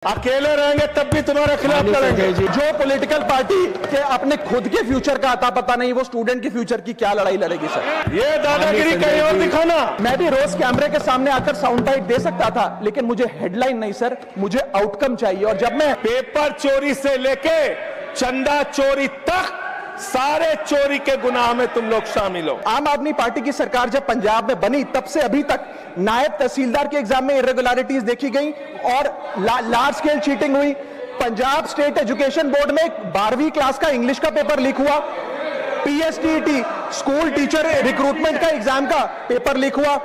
अकेले रहेंगे तब भी तुम्हारे खिलाफ लड़ेंगे। जो पॉलिटिकल पार्टी के अपने खुद के फ्यूचर का आता पता नहीं, वो स्टूडेंट के फ्यूचर की क्या लड़ाई लड़ेगी सर? ये दादागिरी कहीं और दिखाना। मैं भी रोज कैमरे के सामने आकर साउंड बाइट दे सकता था, लेकिन मुझे हेडलाइन नहीं सर, मुझे आउटकम चाहिए। और जब मैं पेपर चोरी से लेके चंदा चोरी तक सारे चोरी के गुनाह में तुम लोग शामिल हो। आम आदमी पार्टी की सरकार जब पंजाब में बनी तब से अभी तक नायब तहसीलदार के एग्जाम में इरेगुलरिटीज देखी गई और लार्ज स्केल चीटिंग हुई। पंजाब स्टेट एजुकेशन बोर्ड में 12वीं क्लास का इंग्लिश का पेपर लीक हुआ। पीएसटीईटी स्कूल टीचर रिक्रूटमेंट का एग्जाम का पेपर लीक हुआ।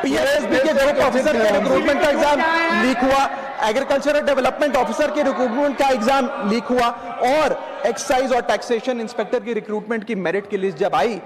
पीएसएसबी के ग्रुप ऑफिसर के रिक्रूटमेंट का एग्जाम लीक हुआ। एग्रीकल्चरल डेवलपमेंट ऑफिसर के रिक्रूटमेंट का एग्जाम लीक हुआ। और एक्साइज और टैक्सेशन इंस्पेक्टर की रिक्रूटमेंट की मेरिट की लिस्ट जब आई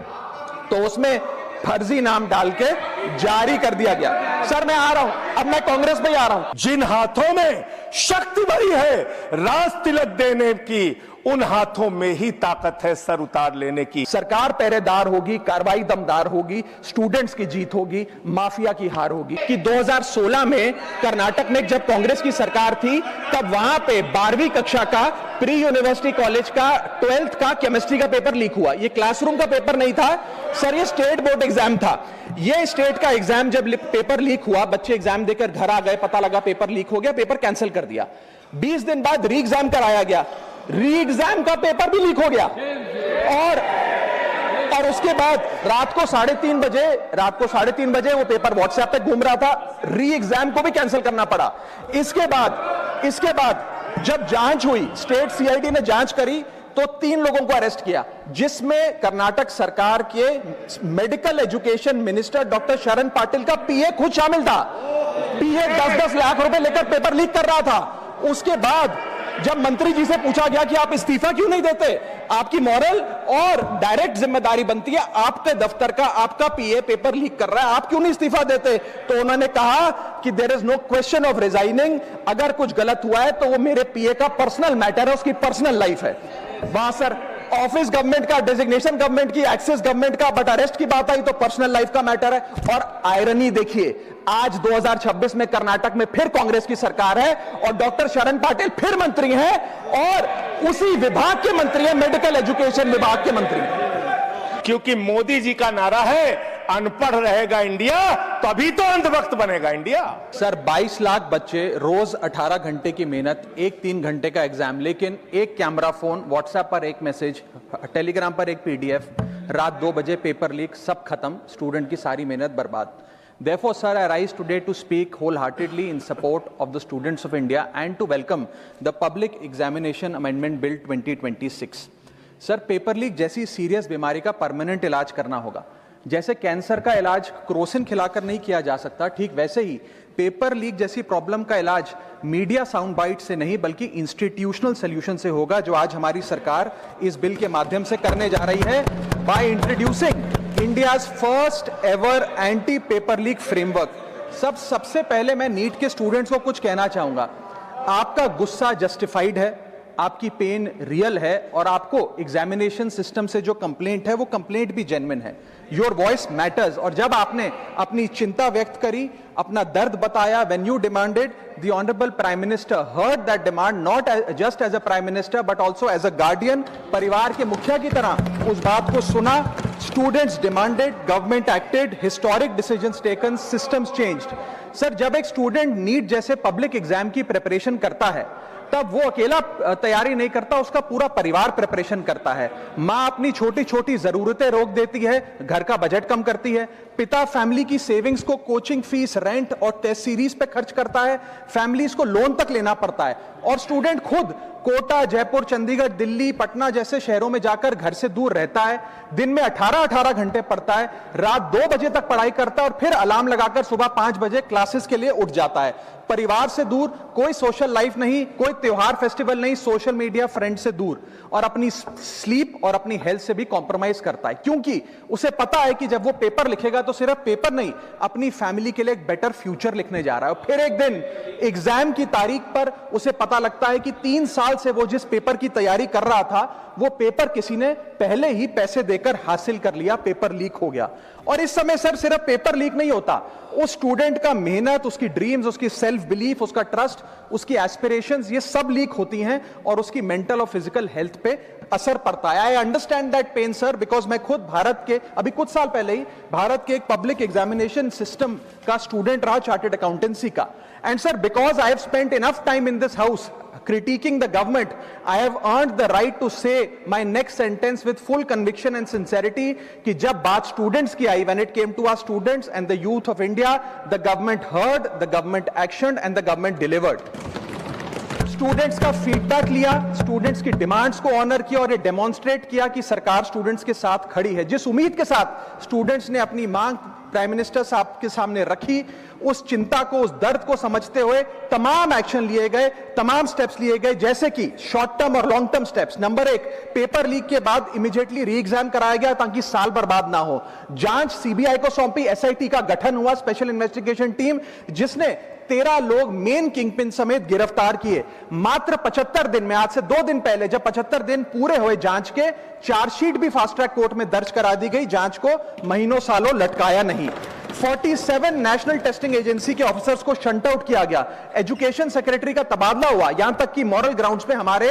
तो उसमें फर्जी नाम डाल के जारी कर दिया गया। सर मैं आ रहा हूं, अब मैं कांग्रेस में आ रहा हूं। जिन हाथों में शक्ति भरी है राज तिलक देने की, उन हाथों में ही ताकत है सर उतार लेने की। सरकार पहरेदार होगी, कार्रवाई दमदार होगी, स्टूडेंट्स की जीत होगी, माफिया की हार होगी। कि 2016 में कर्नाटक में जब कांग्रेस की सरकार थी तब वहां पे 12वीं कक्षा का प्री यूनिवर्सिटी कॉलेज का 12th का केमिस्ट्री का पेपर लीक हुआ। ये क्लासरूम का पेपर नहीं था सर, ये स्टेट बोर्ड एग्जाम था। ये स्टेट का एग्जाम जब पेपर लीक हुआ, बच्चे एग्जाम देकर घर आ गए, पता लगा पेपर लीक हो गया, पेपर कैंसिल कर दिया। 20 दिन बाद री एग्जाम कराया गया, री एग्जाम का पेपर भी लीक हो गया। और उसके बाद रात को 3:30 बजे वो पेपर व्हाट्सएप पे घूम रहा था, री एग्जाम को भी कैंसिल करना पड़ा। इसके बाद जब जांच हुई, स्टेट सीआईडी ने जांच करी तो 3 लोगों को अरेस्ट किया, जिसमें कर्नाटक सरकार के मेडिकल एजुकेशन मिनिस्टर डॉक्टर शरण पाटिल का पीए खुद शामिल था। पीए 10-10 लाख रुपए लेकर पेपर लीक कर रहा था। उसके बाद जब मंत्री जी से पूछा गया कि आप इस्तीफा क्यों नहीं देते, आपकी मॉरल और डायरेक्ट जिम्मेदारी बनती है, आपके दफ्तर का आपका पीए पेपर लीक कर रहा है, आप क्यों नहीं इस्तीफा देते? तो उन्होंने कहा कि there is no question of resigning, अगर कुछ गलत हुआ है तो वो मेरे पीए का पर्सनल मैटर है, उसकी पर्सनल लाइफ है। वहां सर ऑफिस गवर्नमेंट का, डेजिग्नेशन गवर्नमेंट की, एक्सेस गवर्नमेंट का, बट अरेस्ट की बात आई तो पर्सनल लाइफ का मैटर है। और आयरनी देखिए, आज 2026 में कर्नाटक में फिर कांग्रेस की सरकार है और डॉक्टर शरण पाटिल फिर मंत्री हैं और उसी विभाग के मंत्री हैं, मेडिकल एजुकेशन विभाग के मंत्री हैं। क्योंकि मोदी जी का नारा है अनपढ़ रहेगा इंडिया तभी तो अंधभक्त बनेगा इंडिया। सर 22 लाख बच्चे, रोज 18 घंटे की मेहनत, एक 3 घंटे का एग्जाम, लेकिन एक कैमरा फोन, व्हाट्सएप पर एक मैसेज, टेलीग्राम पर एक पीडीएफ, रात 2 बजे पेपर लीक, सब खत्म, स्टूडेंट की सारी मेहनत बर्बाद। Therefore, sir, I rise today to speak wholeheartedly in support of the students of India and to welcome the Public Examination Amendment Bill 2026. Sir paper leak जैसी सीरियस बीमारी का परमानेंट इलाज करना होगा। जैसे कैंसर का इलाज क्रोसिन खिलाकर नहीं किया जा सकता, ठीक वैसे ही पेपर लीक जैसी प्रॉब्लम का इलाज मीडिया साउंड बाइट से नहीं बल्कि इंस्टीट्यूशनल सॉल्यूशन से होगा, जो आज हमारी सरकार इस बिल के माध्यम से करने जा रही है by introducing India's first ever anti paper leak framework. सबसे पहले मैं नीट के स्टूडेंट्स को कुछ कहना चाहूंगा। आपका गुस्सा जस्टिफाइड है, आपकी पेन रियल है और आपको एग्जामिनेशन सिस्टम से जो कंप्लेंट है वो कंप्लेंट भी जेन्युइन है। Your voice matters. और जब आपने अपनी चिंता व्यक्त करी, अपना दर्द बताया, when you demanded, the honourable prime minister heard that demand, not just as a prime minister but also as a guardian, परिवार के मुखिया की तरह उस बात को सुना। Students demanded, government acted, historic decisions taken, systems changed. Sir जब एक स्टूडेंट नीट जैसे पब्लिक एग्जाम की प्रिपरेशन करता है तब वो अकेला तैयारी नहीं करता, उसका पूरा परिवार प्रिपरेशन करता है। माँ अपनी छोटी छोटी जरूरतें रोक देती है, घर का बजट कम करती है, पिता फैमिली की सेविंग्स को कोचिंग फीस, रेंट और टेस्ट सीरीज पे खर्च करता है, फैमिलीज को लोन तक लेना पड़ता है। और स्टूडेंट खुद कोटा, जयपुर, चंडीगढ़, दिल्ली, पटना जैसे शहरों में जाकर घर से दूर रहता है, दिन में 18-18 घंटे पढ़ता है, रात 2 बजे तक पढ़ाई करता है और फिर अलार्म लगाकर सुबह 5 बजे क्लासेस के लिए उठ जाता है। परिवार से दूर, कोई सोशल लाइफ नहीं, कोई त्योहार फेस्टिवल नहीं, सोशल मीडिया, फ्रेंड से दूर, और अपनी स्लीप और अपनी हेल्थ से भी कॉम्प्रोमाइज करता है, क्योंकि उसे पता है कि जब वो पेपर लिखेगा तो सिर्फ पेपर नहीं, अपनी फैमिली के लिए एक बेटर फ्यूचर लिखने जा रहा है। और फिर एक दिन एग्जाम की तारीख पर उसे पता लगता है कि 3 साल से वो जिस पेपर की तैयारी कर रहा था वो पेपर किसी ने पहले ही पैसे देकर हासिल कर लिया, पेपर लीक हो गया। और इस समय सर सिर्फ पेपर लीक नहीं होता, उस स्टूडेंट का मेहनत, उसकी ड्रीम्स, उसकी सेल्फ बिलीफ, उसका ट्रस्ट, उसकी एस्पिरेशंस, ये सब लीक होती हैं और उसकी मेंटल और फिजिकल हेल्थ पे असर पड़ता है। I understand that pain sir, because मैं खुद भारत के अभी कुछ साल पहले ही भारत के एक पब्लिक एग्जामिनेशन सिस्टम का स्टूडेंट रहा, चार्टर्ड अकाउंटेंसी का। And sir, because I have spent enough time in this house critiquing the government, I have earned the right to say my next sentence with full conviction and sincerity कि जब बात students की आई, when it came to our students and the youth of India, the government heard, the government actioned and the government delivered. Students का feedback लिया, students की demands को honour किया और ये डेमोन्स्ट्रेट किया कि सरकार स्टूडेंट्स के साथ खड़ी है। जिस उम्मीद के साथ स्टूडेंट्स ने अपनी मांग प्राइम मिनिस्टर साहब के सामने रखी, उस चिंता को, उस दर्द को समझते हुए तमाम एक्शन लिए गए, तमाम स्टेप्स लिए गए, जैसे कि शॉर्ट टर्म और long term steps. Number 1, paper leak के बाद इमीडिएटली री एग्जाम कराया गया ताकि साल बर्बाद ना हो। जांच सीबीआई को सौंपी, एसआईटी का गठन हुआ, स्पेशल इन्वेस्टिगेशन टीम, जिसने 13 लोग मेन किंगपिन समेत गिरफ्तार किए। मात्र 75 दिन में, आज से 2 दिन पहले जब 75 दिन पूरे हुए जांच के, चार्जशीट भी फास्ट ट्रैक कोर्ट में दर्ज करा दी गई, जांच को महीनों सालों लटकाया नहीं। 47 नेशनल टेस्टिंग एजेंसी के ऑफिसर्स को शंट आउट किया गया, एजुकेशन सेक्रेटरी का तबादला हुआ, यहां तक कि मॉरल ग्राउंड्स पे हमारे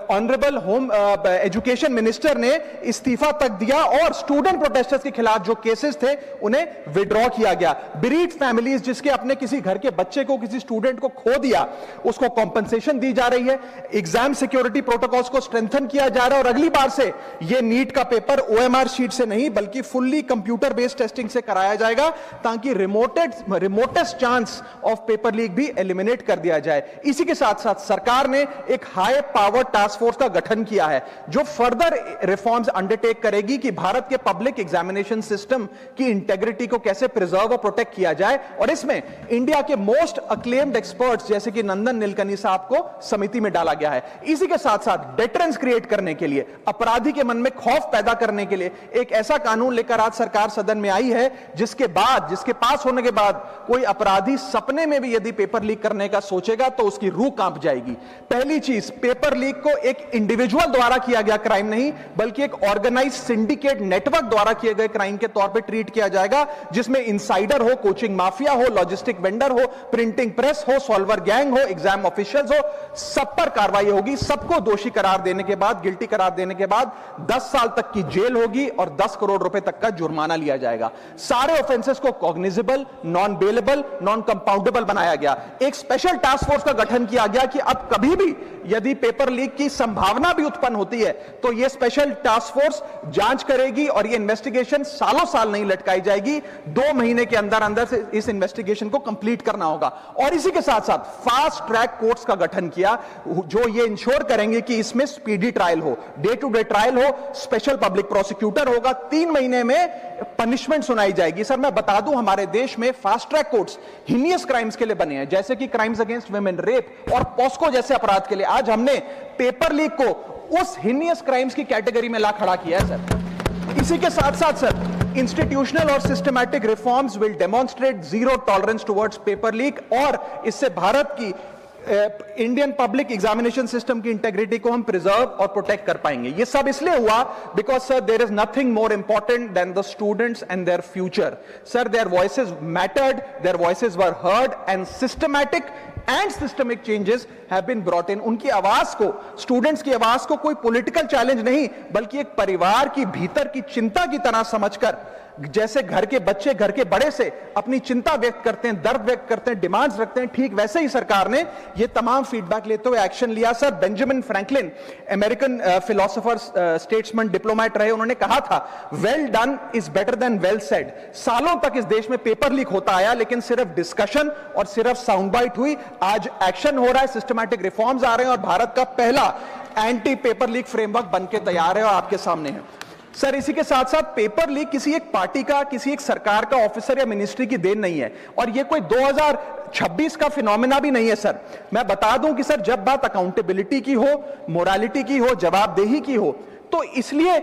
ऑनरेबल होम एजुकेशन मिनिस्टर ने इस्तीफा तक दिया और स्टूडेंट प्रोटेस्टर्स के खिलाफ जो केसेस थे उन्हें विड्रॉ किया गया। बेरीड फैमिलीज जिसके अपने किसी घर के बच्चे को, किसी स्टूडेंट को खो दिया, उसको कॉम्पनसेशन दी जा रही है। एग्जाम सिक्योरिटी प्रोटोकॉल्स को स्ट्रेंथन किया जा रहा है और अगली बार से यह नीट का पेपर ओएमआर शीट से नहीं बल्कि फुल्ली कंप्यूटर बेस्ड टेस्टिंग से कराया जाएगा ताकि remotest chance of paper leak भी एलिमिनेट कर दिया जाए। इसी के साथ साथ सरकार ने एक हाई पावर टास्क फोर्स का गठन किया है जो फर्दर रिफॉर्म्स अंडरटेक करेगी कि भारत के पब्लिक एग्जामिनेशन सिस्टम की इंटेग्रिटी को कैसे प्रिजर्व और प्रोटेक्ट किया जाए, और इसमें इंडिया के मोस्ट अक्लेम्ड एक्सपर्ट्स जैसे कि नंदन नीलकनी साहब को समिति में डाला गया है। इसी के साथ साथ डेटरेंस क्रिएट करने के लिए, अपराधी के मन में खौफ पैदा करने के लिए एक ऐसा कानून लेकर आज सरकार सदन में आई है जिसके पास होने के बाद कोई अपराधी सपने में भी यदि पेपर लीक करने का सोचेगा तो उसकी रूह कांप जाएगी। पहली चीज, पेपर लीक को एक इंडिविजुअल द्वारा किया गया क्राइम नहीं बल्कि एक ऑर्गेनाइज्ड सिंडिकेट नेटवर्क द्वारा किए गए क्राइम के तौर पे ट्रीट किया जाएगा, जिसमें इनसाइडर हो, कोचिंग माफिया हो, लॉजिस्टिक वेंडर हो, प्रिंटिंग प्रेस हो, सॉल्वर गैंग हो, एग्जाम ऑफिशियल्स हो, सब पर कार्रवाई होगी। सबको दोषी करार देने के बाद, गिल्टी करार देने के बाद 10 साल तक की जेल होगी और 10 करोड़ रुपए तक का जुर्माना लिया जाएगा। सारे ऑफेंसेस को cognizable, non bailable, non compoundable बनाया गया। एक स्पेशल टास्क फोर्स का गठन किया गया कि अब कभी भी यदि पेपर लीक की संभावना भी उत्पन्न होती है तो यह स्पेशल टास्क फोर्स जांच करेगी और यह इन्वेस्टिगेशन सालों साल नहीं लटकाई जाएगी। 2 महीने के अंदर अंदर से इस इन्वेस्टिगेशन को कंप्लीट करना होगा। और इसी के साथ साथ फास्ट ट्रैक कोर्ट्स का गठन किया जो यह इंश्योर करेंगे कि इसमें स्पीडी ट्रायल हो, डे टू डे ट्रायल हो, स्पेशल पब्लिक प्रोसिक्यूटर होगा, 3 महीने में पनिशमेंट सुनाई जाएगी। सर मैं बता दूं, हमारे देश में fast track courts heinous crimes के लिए बने हैं, जैसे कि क्राइम्स अगेंस्ट वुमेन, रेप और पॉस्को जैसे अपराध के लिए। आज हमने पेपर लीक को उस हीनियस क्राइम्स की कैटेगरी में ला खड़ा किया है सर। इसी के साथ साथ सर, इंस्टीट्यूशनल और systematic reforms will demonstrate zero tolerance towards paper leak, और इससे भारत की इंडियन पब्लिक एग्जामिनेशन सिस्टम की इंटेग्रिटी को हम प्रिजर्व और प्रोटेक्ट कर पाएंगे। ये सब इसलिए हुआ because sir there is nothing more important than the students and their future. Sir their voices mattered, their voices were heard and systematic and systemic changes have been brought in. उनकी आवाज को, students की आवाज को कोई political challenge नहीं बल्कि एक परिवार की भीतर की चिंता की तरह समझकर, जैसे घर के बच्चे घर के बड़े से अपनी चिंता व्यक्त करते हैं, दर्द व्यक्त करते हैं, डिमांड्स रखते हैं, ठीक वैसे ही सरकार ने ये तमाम फीडबैक लेते हुए एक्शन लिया। Sir Benjamin Franklin, American philosopher, statesman, diplomat रहे, उन्होंने कहा था well done is better than well said. सालों तक इस देश में पेपर लीक होता आया लेकिन सिर्फ डिस्कशन और सिर्फ साउंड बाइट हुई। आज एक्शन हो रहा है, सिस्टमैटिक रिफॉर्म्स आ रहे हैं और भारत का पहला एंटी पेपर लीक फ्रेमवर्क बनके तैयार है और आपके सामने है। सर इसी के साथ साथ पेपर लीक किसी एक पार्टी का, किसी एक सरकार का ऑफिसर या मिनिस्ट्री की देन नहीं है और ये कोई 2026 का फिनोमेना भी नहीं है। सर मैं बता दूं कि सर जब बात अकाउंटेबिलिटी की हो, मोरालिटी की हो, जवाबदेही की हो, तो इसलिए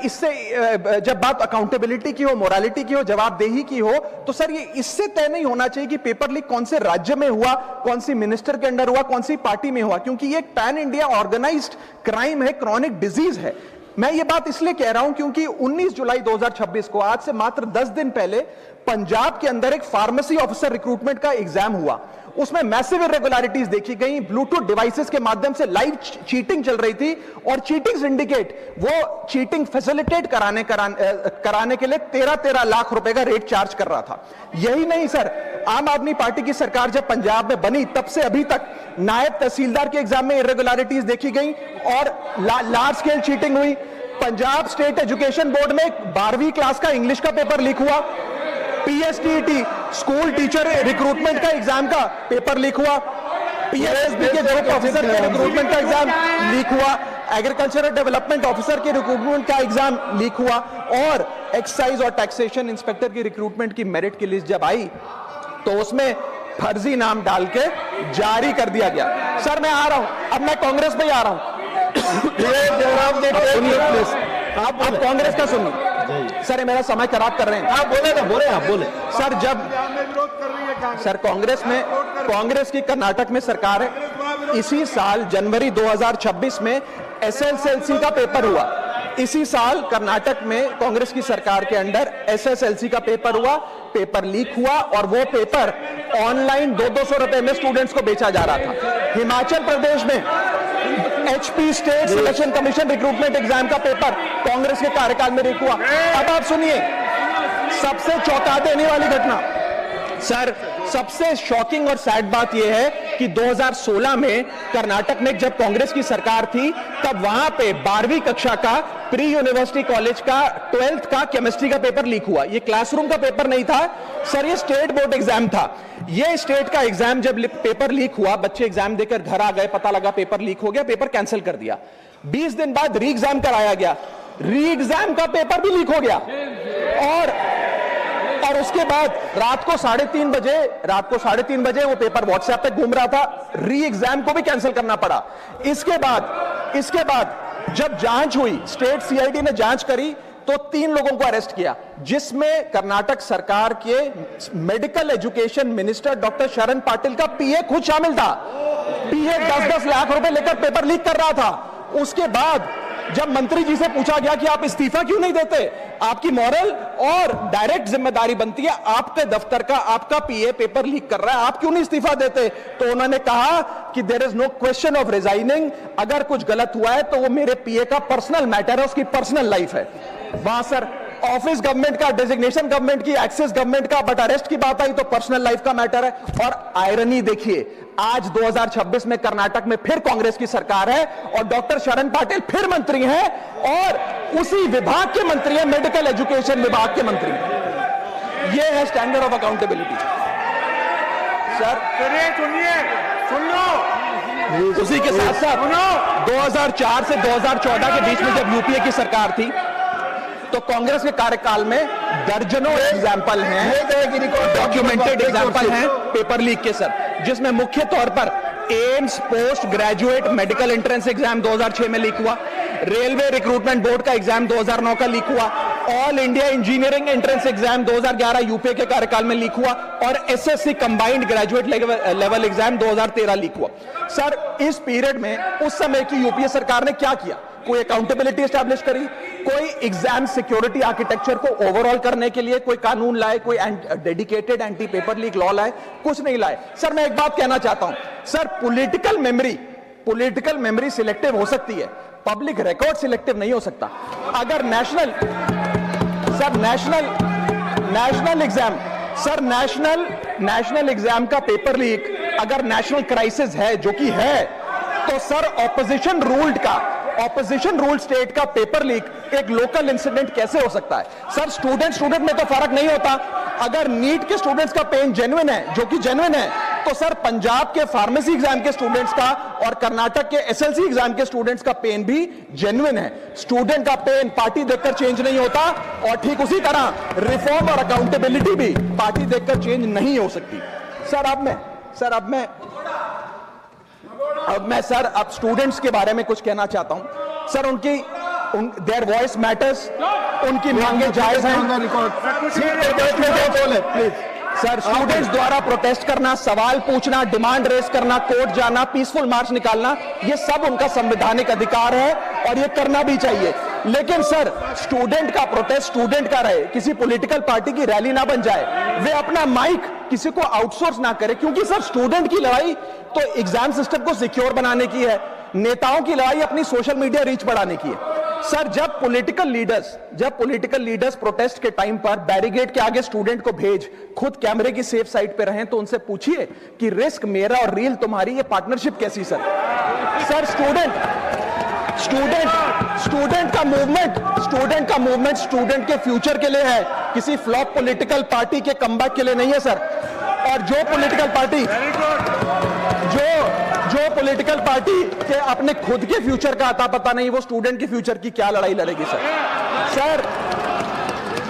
इससे जब बात अकाउंटेबिलिटी की हो, मोरालिटी की हो, जवाबदेही की हो, तो सर ये इससे तय नहीं होना चाहिए कि पेपर लीक कौन से राज्य में हुआ, कौन सी मिनिस्टर के अंडर हुआ, कौन सी पार्टी में हुआ, क्योंकि ये एक पैन इंडिया ऑर्गेनाइज्ड क्राइम है, क्रॉनिक डिजीज है। मैं ये बात इसलिए कह रहा हूं क्योंकि 19 जुलाई 2026 को, आज से मात्र 10 दिन पहले, पंजाब के अंदर एक फार्मेसी ऑफिसर रिक्रूटमेंट का एग्जाम हुआ। उसमें मैसिव इरेगुलरिटीज देखी गई, ब्लूटूथ डिवाइसेस के माध्यम से लाइव चीटिंग चल रही थी और चीटिंग सिंडिकेट वो चीटिंग फैसिलिटेट कराने के लिए 13-13 लाख रुपए का रेट चार्ज कर रहा था। यही नहीं सर, आम आदमी पार्टी की सरकार जब पंजाब में बनी तब से अभी तक नायब तहसीलदार के एग्जाम में इरेगुलरिटीज देखी गई और लार्ज स्केल चीटिंग हुई। पंजाब स्टेट एजुकेशन बोर्ड में 12वीं क्लास का इंग्लिश का पेपर लीक हुआ, पीएसटीईटी स्कूल टीचर रिक्रूटमेंट का एग्जाम का पेपर लीक हुआ, पीएसएसबी के ग्रुप ऑफिसर के रिक्रूटमेंट का एग्जाम लीक हुआ, एग्रीकल्चरल डेवलपमेंट ऑफिसर के रिक्रूटमेंट का एग्जाम लीक हुआ और एक्साइज और टैक्सेशन इंस्पेक्टर की रिक्रूटमेंट की मेरिट की लिस्ट जब आई तो उसमें फर्जी नाम डाल के जारी कर दिया गया। सर मैं आ रहा हूं, अब मैं कांग्रेस में आ रहा हूं। आप कांग्रेस का सुनिए सर, ये मेरा समय खराब कर रहे हैं। आप बोले ना, बोले आप बोले। सर जब सर कांग्रेस की कर्नाटक में सरकार है, इसी साल जनवरी 2026 में एसएसएलसी का पेपर हुआ। इसी साल कर्नाटक में कांग्रेस की सरकार के अंडर एसएसएलसी का पेपर हुआ, पेपर लीक हुआ और वो पेपर ऑनलाइन 200 रुपए में स्टूडेंट्स को बेचा जा रहा था। हिमाचल प्रदेश में HP state selection commission recruitment exam का पेपर कांग्रेस के कार्यकाल में लीक हुआ। अब आप सुनिए सबसे चौंका देने वाली घटना, सर सबसे शॉकिंग और सैड बात यह है कि 2016 में कर्नाटक में जब कांग्रेस की सरकार थी तब वहां पे 12वीं कक्षा का प्री यूनिवर्सिटी कॉलेज का 12th का केमिस्ट्री का पेपर लीक हुआ। ये क्लासरूम का पेपर नहीं था सर, ये स्टेट बोर्ड एग्जाम था। ये स्टेट का एग्जाम जब पेपर लीक हुआ, बच्चे एग्जाम देकर घर आ गए, पता लगा पेपर लीक हो गया, पेपर कैंसिल कर दिया। 20 दिन बाद री एग्जाम कराया गया, री एग्जाम का पेपर भी लीक हो गया और उसके बाद रात को 3:30 बजे वो पेपर व्हाट्सएप पे घूम रहा था, री एग्जाम को भी कैंसिल करना पड़ा। इसके बाद जब जांच हुई, स्टेट सीआईडी ने जांच करी तो 3 लोगों को अरेस्ट किया, जिसमें कर्नाटक सरकार के मेडिकल एजुकेशन मिनिस्टर डॉक्टर शरण पाटिल का पीए खुद शामिल था। पीए 10-10 लाख रुपए लेकर पेपर लीक कर रहा था। उसके बाद जब मंत्री जी से पूछा गया कि आप इस्तीफा क्यों नहीं देते, आपकी मॉरल और डायरेक्ट जिम्मेदारी बनती है, आपके दफ्तर का आपका पीए पेपर लीक कर रहा है, आप क्यों नहीं इस्तीफा देते? तो उन्होंने कहा कि there is no question of resigning, अगर कुछ गलत हुआ है तो वो मेरे पीए का पर्सनल मैटर है, उसकी पर्सनल लाइफ है। वहां सर ऑफिस गवर्नमेंट का, डेजिग्नेशन गवर्नमेंट की, एक्सेस गवर्नमेंट का, बट अरेस्ट की बात आई तो पर्सनल लाइफ का मैटर है। और आयरनी देखिए, आज 2026 में कर्नाटक में फिर कांग्रेस की सरकार है और डॉक्टर शरण पाटिल फिर मंत्री हैं और उसी विभाग के मंत्री हैं, मेडिकल एजुकेशन विभाग के मंत्री। यह है स्टैंडर्ड ऑफ अकाउंटेबिलिटी। सर सुन लो, उसी के साथ साथ 2004 से 2014 के बीच में जब यूपीए की सरकार थी तो कांग्रेस के कार्यकाल में दर्जनों एग्जाम्पल हैं, डॉक्यूमेंटेड एग्जाम्पल हैं पेपर लीक के सर, जिसमें मुख्य तौर पर AIIMS post graduate medical entrance exam 2006 में लीक हुआ, रेलवे रिक्रूटमेंट बोर्ड का एग्जाम 2009 का लीक हुआ, all India engineering entrance exam 2011 UPA के कार्यकाल में लीक हुआ और SSC combined graduate level exam 2013 leak हुआ। सर इस पीरियड में उस समय की यूपीए सरकार ने क्या किया? कोई अकाउंटेबिलिटी एस्टैब्लिश करी, कोई एग्जाम सिक्योरिटी आर्किटेक्चर को ओवरऑल करने के लिए कोई कानून लाए, कोई dedicated anti paper leak law लाए? कुछ नहीं लाए। सर मैं एक बात कहना चाहता हूं, सर पॉलिटिकल मेमोरी सिलेक्टिव हो सकती है, पब्लिक रिकॉर्ड सिलेक्टिव नहीं हो सकता। अगर नेशनल एग्जाम का पेपर लीक अगर नेशनल क्राइसिस है, जो कि है, तो सर ऑपोजिशन रूल्ड स्टेट का पेपर लीक एक लोकल इंसिडेंट कैसे हो सकता है? सर स्टूडेंट में तो फर्क नहीं होता। अगर नीट के स्टूडेंट्स का पेन जेन्युइन है, जो कि जेन्युइन है, तो सर पंजाब के फार्मेसी एग्जाम के स्टूडेंट्स का और कर्नाटक के एसएलसी एग्जाम के स्टूडेंट्स का पेन भी जेन्युइन है। स्टूडेंट का पेन पार्टी देखकर चेंज नहीं होता और ठीक उसी तरह रिफॉर्म और अकाउंटेबिलिटी भी पार्टी देखकर चेंज नहीं हो सकती। अब स्टूडेंट्स के बारे में कुछ कहना चाहता हूं। सर देयर वॉइस मैटर्स, उनकी मांगे जायज हैं। सर स्टूडेंट्स द्वारा प्रोटेस्ट करना, सवाल पूछना, डिमांड रेस करना, कोर्ट जाना, पीसफुल मार्च निकालना, ये सब उनका संवैधानिक अधिकार है और ये करना भी चाहिए। लेकिन सर स्टूडेंट का प्रोटेस्ट स्टूडेंट का रहे, किसी पॉलिटिकल पार्टी की रैली ना बन जाए, वे अपना माइक किसी को आउटसोर्स ना करे, क्योंकि सर स्टूडेंट की लड़ाई तो एग्जाम सिस्टम को सिक्योर बनाने की है, नेताओं की लड़ाई अपनी सोशल मीडिया रीच बढ़ाने की है। सर जब पॉलिटिकल लीडर्स प्रोटेस्ट के टाइम पर बैरिकेड के आगे स्टूडेंट को भेज खुद कैमरे की सेफ साइड पे रहें, तो उनसे पूछिए कि रिस्क मेरा और रील तुम्हारी, ये पार्टनरशिप कैसी? सर स्टूडेंट का मूवमेंट स्टूडेंट के फ्यूचर के लिए है, किसी फ्लॉप पॉलिटिकल पार्टी के कमबैक के लिए नहीं है सर। और जो पॉलिटिकल पार्टी के अपने खुद के फ्यूचर का आता पता नहीं, वो स्टूडेंट के फ्यूचर की क्या लड़ाई लड़ेगी सर।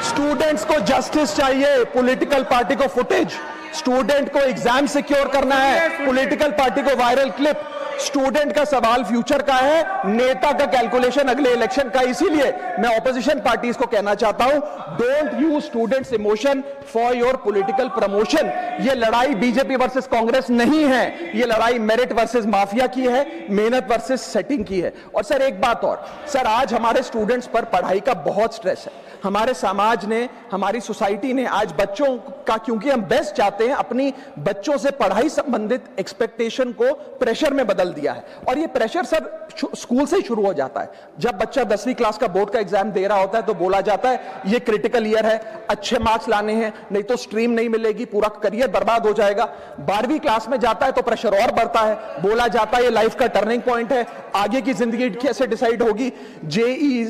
स्टूडेंट्स को जस्टिस चाहिए, पॉलिटिकल पार्टी को फुटेज। स्टूडेंट को एग्जाम सिक्योर करना है, पॉलिटिकल पार्टी को वायरल क्लिप। स्टूडेंट का सवाल फ्यूचर का है, नेता का कैलकुलेशन अगले इलेक्शन का। इसीलिए मैं ऑपोजिशन पार्टीज को कहना चाहता हूं, don't use students emotion for your political promotion. ये लड़ाई बीजेपी वर्सेस कांग्रेस नहीं है, ये लड़ाई मेरिट वर्सेस माफिया की है, मेहनत वर्सेस सेटिंग की है। और सर एक बात और, सर आज हमारे स्टूडेंट्स पर पढ़ाई का बहुत स्ट्रेस है। हमारे समाज ने, हमारी सोसाइटी ने आज बच्चों का, क्योंकि हम बेस्ट चाहते हैं, अपनी बच्चों से पढ़ाई संबंधित एक्सपेक्टेशन को प्रेशर में बदल दिया है। और ये प्रेशर सर स्कूल से ही शुरू हो जाता है। जब बच्चा 10वीं क्लास का बोर्ड का एग्जाम दे रहा होता है तो बोला जाता है ये क्रिटिकल ईयर है, अच्छे मार्क्स लाने हैं, नहीं तो स्ट्रीम नहीं मिलेगी, पूरा करियर बर्बाद हो जाएगा। 12वीं क्लास में जाता है तो प्रेशर और बढ़ता है, बोला जाता है ये लाइफ का टर्निंग पॉइंट है, आगे की जिंदगी कैसे डिसाइड होगी। जेई,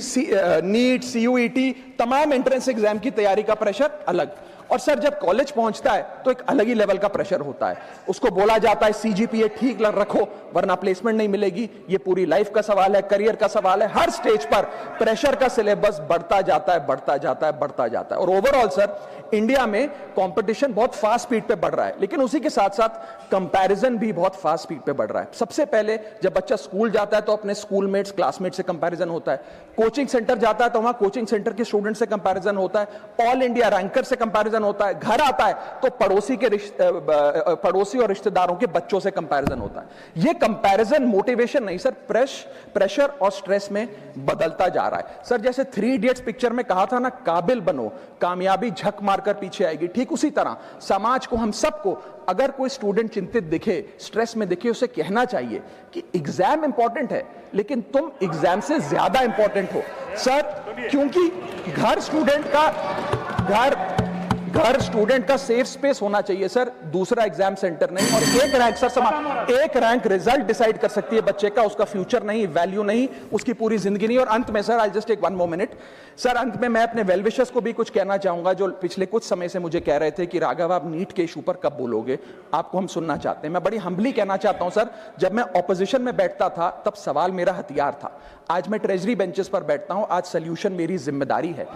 नीट, CUET, तमाम एंट्रेंस एग्जाम की तैयारी का प्रेशर अलग। और सर जब कॉलेज पहुंचता है तो एक अलग ही लेवल का प्रेशर होता है। उसको बोला जाता है CGPA ठीक रखो वरना प्लेसमेंट नहीं मिलेगी। ये पूरी लाइफ का सवाल है, करियर का सवाल है। हर स्टेज पर प्रेशर का सिलेबस बढ़ता जाता है। और ओवरऑल सर इंडिया में कंपटीशन बहुत फास्ट स्पीड पे बढ़ रहा है, लेकिन उसी के साथ साथ कंपैरिजन भी बहुत फास्ट स्पीड पे बढ़ रहा है। सबसे पहले जब बच्चा स्कूल जाता है तो अपने स्कूलमेट्स, क्लासमेट से कंपैरिजन होता है। कोचिंग सेंटर जाता है तो वहां कोचिंग सेंटर के स्टूडेंट से कंपैरिजन होता है। ऑल इंडिया रैंकर से कंपैरिजन होता है। घर आता है तो पड़ोसी और रिश्तेदारों के बच्चों से कंपैरिजन होता है। ये कंपैरिजन मोटिवेशन नहीं सर, प्रेशर और स्ट्रेस में बदलता जा रहा है। सर जैसे 3 इडियट्स पिक्चर में कहा था ना, काबिल बनो, कामयाबी झक मारकर पीछे आएगी, ठीक उसी तरह समाज को, हम सबको, अगर कोई स्टूडेंट चिंतित दिखे, स्ट्रेस में दिखे, उसे कहना चाहिए कि एग्जाम इंपॉर्टेंट है लेकिन तुम एग्जाम से ज्यादा इंपॉर्टेंट हो सर। क्योंकि घर स्टूडेंट का सेफ स्पेस होना चाहिए सर, दूसरा एग्जाम सेंटर नहीं। और एक रैंक रिजल्ट डिसाइड कर सकती है बच्चे का, उसका फ्यूचर नहीं, वैल्यू नहीं, उसकी पूरी जिंदगी नहीं। और अंत में sir, I just take 1 more minute sir, अंत में मैं अपने वेल विशर्स को भी कुछ कहना चाहूंगा, जो पिछले कुछ समय से मुझे कह रहे थे कि राघव आप नीट के इशू पर कब बोलोगे, आपको हम सुनना चाहते हैं। मैं बड़ी हम्बली कहना चाहता हूं सर, जब मैं ऑपोजिशन में बैठता था तब सवाल मेरा हथियार था, आज मैं ट्रेजरी बेंचेस पर बैठता हूं, आज सोल्यूशन मेरी जिम्मेदारी है।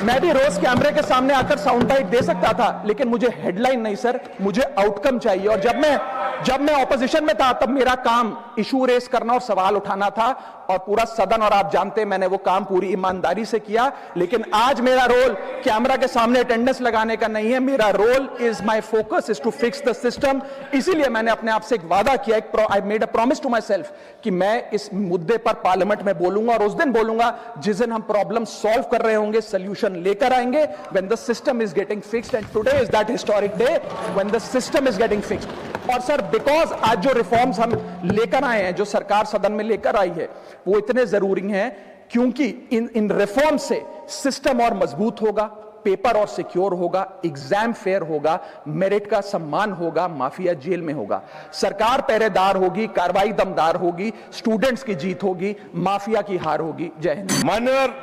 मैं भी रोज कैमरे के सामने आकर साउंड बाइट दे सकता था, लेकिन मुझे हेडलाइन नहीं सर, मुझे आउटकम चाहिए। और जब मैं ऑपोजिशन में था तब मेरा काम इशू रेस करना और सवाल उठाना था, और पूरा सदन, और आप जानते हैं मैंने वो काम पूरी ईमानदारी से किया। लेकिन आज मेरा रोल कैमरा के सामने अटेंडेंस लगाने का नहीं है, मेरा role is, my focus is to fix the system. इसीलिए मैंने अपने आप से एक वादा किया, I made a promise to myself कि मैं इस मुद्दे पर पार्लियामेंट में बोलूंगा, और उस दिन बोलूंगा जिस दिन हम प्रॉब्लम सॉल्व कर रहे होंगे, सोल्यूशन लेकर आएंगे, when the system is getting fixed, and today is that historic day when the system is getting fixed। और सर बिकॉज आज जो रिफॉर्म्स हम लेकर आए हैं, जो सरकार सदन में लेकर आई है, वो इतने जरूरी हैं क्योंकि इन रिफॉर्म से सिस्टम और मजबूत होगा, पेपर और सिक्योर होगा, एग्जाम फेयर होगा, मेरिट का सम्मान होगा, माफिया जेल में होगा, सरकार पहरेदार होगी, कार्रवाई दमदार होगी, स्टूडेंट्स की जीत होगी, माफिया की हार होगी। जय हिंद। माननीय,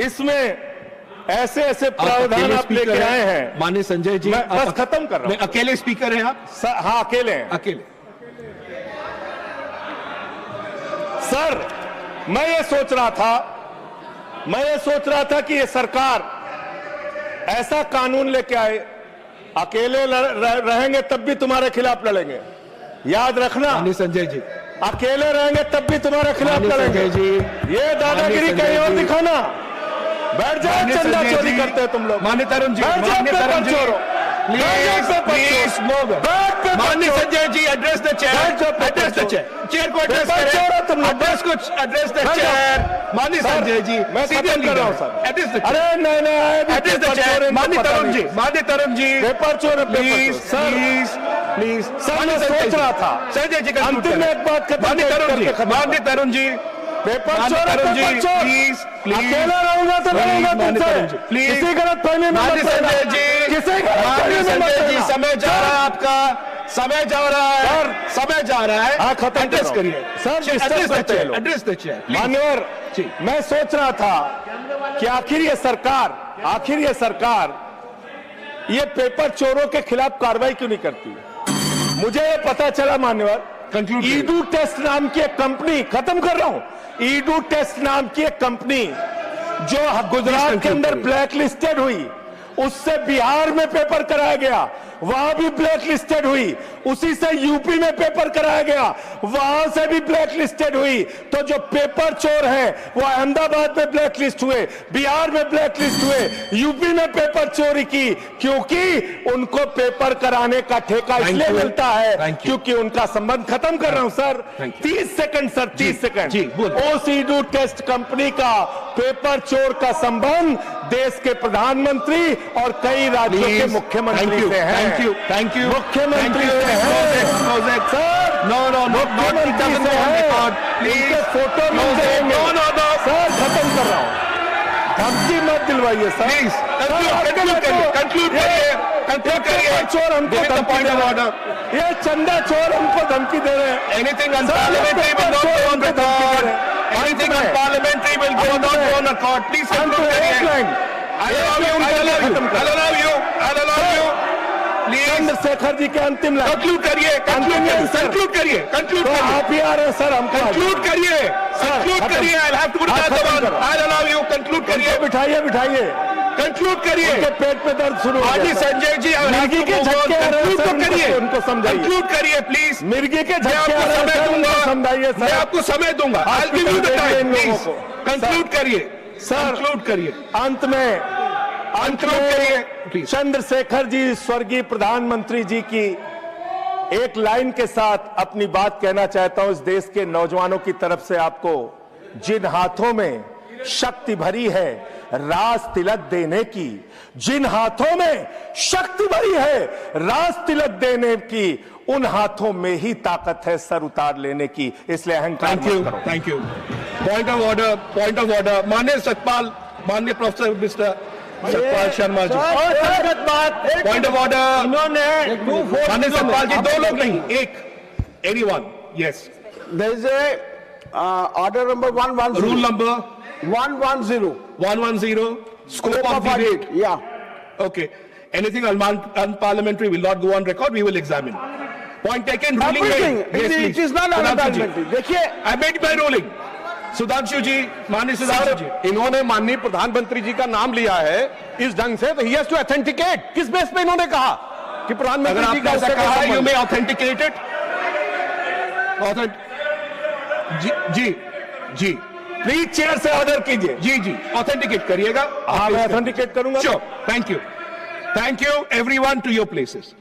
इसमें ऐसे प्रावधान आप लेके आए हैं। माननीय संजय जी, मैं बस खत्म कर रहा हूं। अकेले स्पीकर हैं आप? हाँ अकेले हैं। अकेले। सर मैं ये सोच रहा था कि ये सरकार ऐसा कानून लेके आए, अकेले रहेंगे तब भी तुम्हारे खिलाफ लड़ेंगे, याद रखना। माननीय संजय जी, अकेले रहेंगे तब भी तुम्हारे खिलाफ लड़ेंगे। ये दादागिरी कहीं और दिखाना। बैठ जाओ, चंदा चोरी करते हो तुम लोग। माननीय तरुण जी, माननीय Sanjay ji, address the chair, chair को एड्रेस करें। एड्रेस कुछ एड्रेस द मैं चेयर माननीय सर, संजय जी मैं सीनियर खत्म कर रहा हूं, लीडर सर। एड्रेस द अरे नहीं एड्रेस द चेयर माननीय तरुण जी पेपर चोर है, पेपर प्लीज चोर। सर, प्लीज सर, मैं सोच रहा था। संजय जी अंतिम में एक बात खत्म माननीय तरुण जी करके खत्म माननीय तरुण जी पेपर माननीय चोर है, तरुण जी, पेपर चोर। Please, please. अकेला रहूंगा तो प्लीज, रहूंगा माननीय तुमसे। तरुण जी, प्लीज। किसी गलत फहमी में मत माननीय रहना। संजय जी किसी गलत माननीय फहमी में मत संजय जी रहना। समय जा रहा है आपका समय जा रहा है सर, समय जा रहा है हाँ, खत्म कर एड्रेस रहा हूं। करिए सर, डिस्टर्ब करते हैं लोग। एड्रेस द चेयर मान्यवर जी। मैं सोच रहा था कि आखिर ये सरकार ये पेपर चोरों के खिलाफ कार्रवाई क्यों नहीं करती। मुझे ये पता चला मान्यवर, Conclude ईडू टेस्ट नाम की एक कंपनी, खत्म कर रहा हूं, ईडू टेस्ट नाम की एक कंपनी जो गुजरात के अंदर ब्लैक लिस्टेड हुई, उससे बिहार में पेपर कराया गया, वहां भी ब्लैक लिस्टेड हुई, उसी से यूपी में पेपर कराया गया, वहां से भी ब्लैक लिस्टेड हुई। तो जो पेपर चोर है वो अहमदाबाद में ब्लैक लिस्ट हुए, बिहार में ब्लैक लिस्ट हुए, यूपी में पेपर चोरी की, क्योंकि उनको पेपर कराने का ठेका इसलिए मिलता है क्योंकि उनका संबंध। खत्म कर रहा हूं सर, 30 सेकंड सर, 30 सेकंड। जी, बोलिए। उस ईडू टेस्ट कंपनी का पेपर चोर का संबंध देश के प्रधानमंत्री और कई राज्यों के मुख्यमंत्री से है। थैंक यू मुख्यमंत्री से है सर, नो मुख्यमंत्री से है, इनके फोटो मिल जाएंगे। सर, खत्म कर रहा हूं, धमकी मत दिलवाइए सर। प्लीज कंक्लूड करिए चोर हमको धमकी दे रहे हैं, ये चंदा चोर हमको धमकी दे रहे हैं। Anything unparliamentary will not go on record. Anything unparliamentary will not go on record. Please conclude करिए. I'll allow you. Please Chandrashekhar ji के अंतिम लाइन conclude करिए. तो आप ही आ रहे हैं सर, हमको Conclude करिए. I'll have to put that one. I'll allow you. Conclude करिए. बिठाइए Conclude करिए. उनके पेट में दर्द शुरू हो हाजी गया सर। संजय जी, I'll have मिर्गी to के move on. झटके आ रहे हैं Conclude सर, तो करिए. उनको समझाइए। Conclude करिए प्लीज. मिर्गी के मैं झटके आपको आ रहे हैं समय सर, उनको दूंगा. समझाइए मैं सर। आपको समय दूंगा. I'll give you the time. Please conclude करिए. Conclude करिए. अंत में Please. चंद्रशेखर जी स्वर्गीय प्रधानमंत्री जी की एक लाइन के साथ अपनी बात कहना चाहता हूं इस देश के नौजवानों की तरफ से आपको। जिन हाथों में शक्ति भरी है राज तिलक देने की, जिन हाथों में शक्ति भरी है राज तिलक देने की, उन हाथों में ही ताकत है सर उतार लेने की। इसलिए अहंकार मत करो। Thank you. Point of order. माननीय सतपाल, माननीय professor mister Satpal Sharma ji. Point of order. माननीय सतपाल जी, दो लोग नहीं, एक. Anyone. Yes. There is a order number 110. Rule number 110. 110. Scope of debate. audit. Yeah. Okay. Anything unparliamentary will not go on record. We will examine. Point taken. Ruling Everything. made. Yes, It please. is not Sudhanshu ji. unparliamentary. देखिए, I made my ruling. Sudhanshu जी, माननीय सुधांशु जी, इन्होंने माननीय प्रधानमंत्री जी का नाम लिया है इस ढंग से, तो ही हैज टू ऑथेंटिकेट। किस बेस पे इन्होंने कहा कि अगर प्रधानमंत्री जी आपने का ऐसा उससे कहा, कोई यू संबंध? May authenticate it. जी प्लीज चेयर से ऑर्डर कीजिए। जी ऑथेंटिकेट करिएगा। हाँ, मैं ऑथेंटिकेट करूंगा। Sure. Thank you everyone to your places.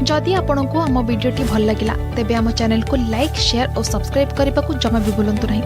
जदि आपंक आम भिडी भल लगा तेब आम चैनल को लाइक शेयर और सब्सक्राइब करने को जमा भी भूलु नहीं।